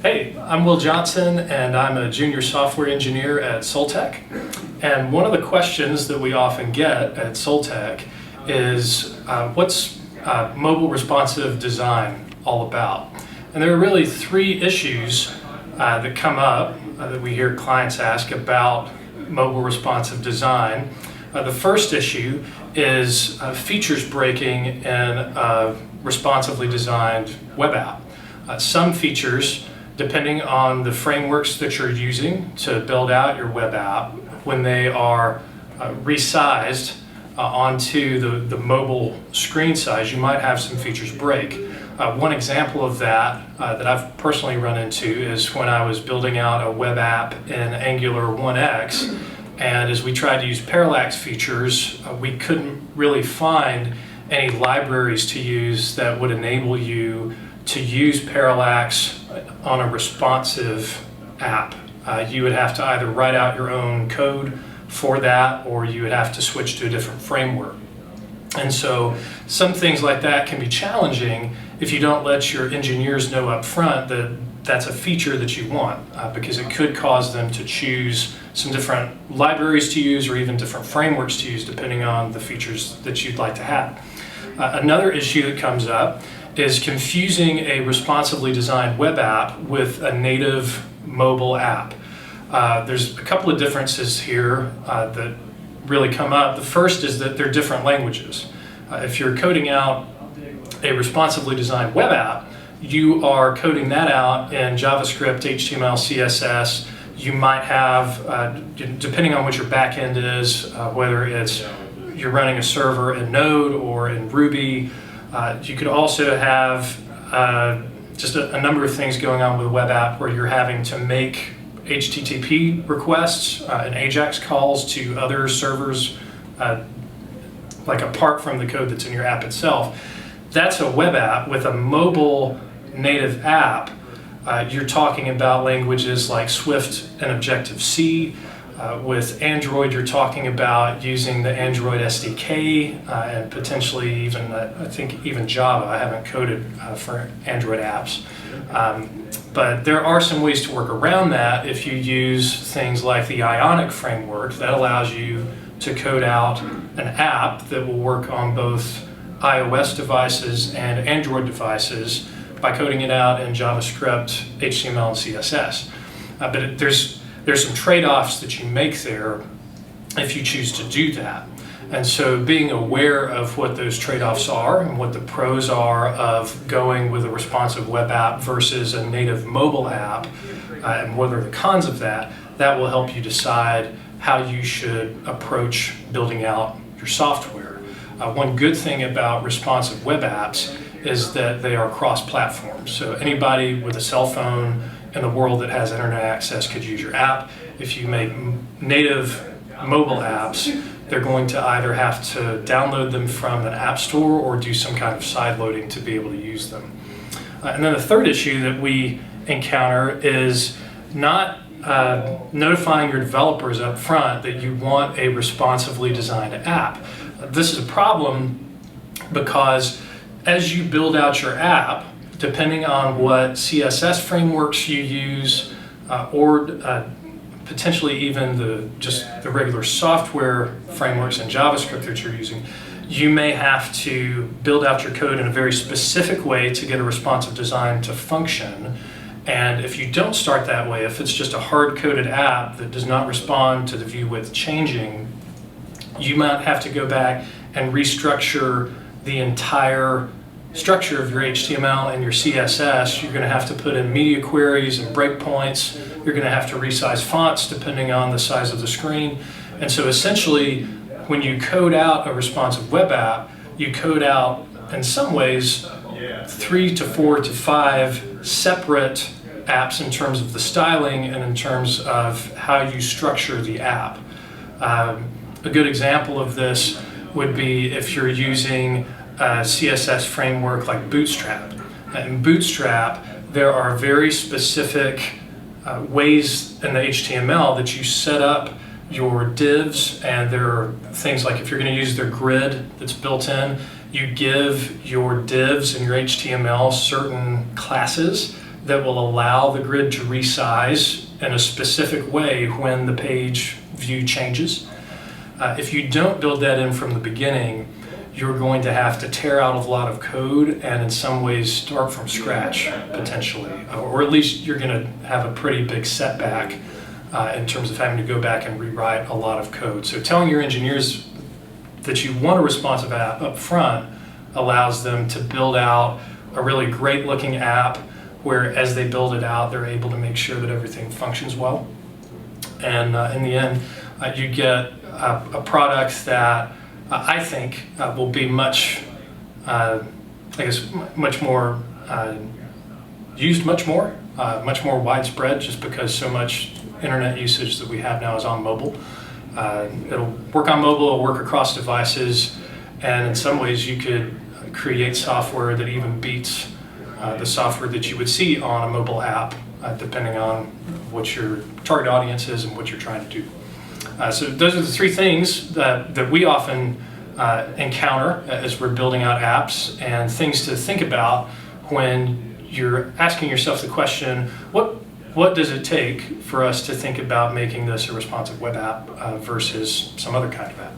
Hey, I'm Will Johnson, and I'm a junior software engineer at SOLTECH. And one of the questions that we often get at SOLTECH is, what's mobile responsive design all about? And there are really three issues that come up that we hear clients ask about mobile responsive design. The first issue is features breaking in a responsively designed web app. Some features, depending on the frameworks that you're using to build out your web app, when they are resized onto the mobile screen size, you might have some features break. One example of that that I've personally run into is when I was building out a web app in Angular 1X, and as we tried to use parallax features, we couldn't really find any libraries to use that would enable you to use parallax on a responsive app. You would have to either write out your own code for that, or you would have to switch to a different framework. And so some things like that can be challenging if you don't let your engineers know up front that that's a feature that you want, because it could cause them to choose some different libraries to use or even different frameworks to use depending on the features that you'd like to have. Another issue that comes up is confusing a responsively designed web app with a native mobile app. There's a couple of differences here that really come up. The first is that they're different languages. If you're coding out a responsively designed web app, you are coding that out in JavaScript, HTML, CSS. You might have, depending on what your backend is, whether it's you're running a server in Node or in Ruby. You could also have just a number of things going on with a web app where you're having to make HTTP requests and AJAX calls to other servers, like apart from the code that's in your app itself. That's a web app. With a mobile native app, you're talking about languages like Swift and Objective-C. With Android, you're talking about using the Android SDK and potentially even, I think even Java. I haven't coded for Android apps. But there are some ways to work around that if you use things like the Ionic framework that allows you to code out an app that will work on both iOS devices and Android devices by coding it out in JavaScript, HTML, and CSS. But there's some trade-offs that you make there if you choose to do that. And so being aware of what those trade-offs are and what the pros are of going with a responsive web app versus a native mobile app, and what are the cons of that, that will help you decide how you should approach building out your software. One good thing about responsive web apps is that they are cross-platform. So anybody with a cell phone in the world that has internet access could use your app. If you make native mobile apps, they're going to either have to download them from an app store or do some kind of side loading to be able to use them. And then the third issue that we encounter is not notifying your developers up front that you want a responsively designed app. This is a problem because as you build out your app, depending on what CSS frameworks you use, or potentially even the regular software frameworks in JavaScript that you're using, you may have to build out your code in a very specific way to get a responsive design to function. And if you don't start that way, if it's just a hard-coded app that does not respond to the view width changing, you might have to go back and restructure the entire structure of your HTML and your CSS. You're going to have to put in media queries and breakpoints. You're going to have to resize fonts depending on the size of the screen. And so essentially, when you code out a responsive web app, you code out, in some ways, 3 to 4 to 5 separate apps in terms of the styling and in terms of how you structure the app. A good example of this would be if you're using a CSS framework like Bootstrap. In Bootstrap, there are very specific ways in the HTML that you set up your divs, and there are things like if you're going to use their grid that's built in, you give your divs and your HTML certain classes that will allow the grid to resize in a specific way when the page view changes. If you don't build that in from the beginning, you're going to have to tear out a lot of code and in some ways start from scratch potentially, or at least you're going to have a pretty big setback in terms of having to go back and rewrite a lot of code. So telling your engineers that you want a responsive app up front allows them to build out a really great looking app where as they build it out, they're able to make sure that everything functions well. And in the end, you get a product that I think will be much more used much more widespread, just because so much internet usage that we have now is on mobile. It'll work on mobile, it'll work across devices, and in some ways you could create software that even beats the software that you would see on a mobile app, depending on what your target audience is and what you're trying to do. So those are the three things that we often encounter as we're building out apps, and things to think about when you're asking yourself the question, what does it take for us to think about making this a responsive web app versus some other kind of app?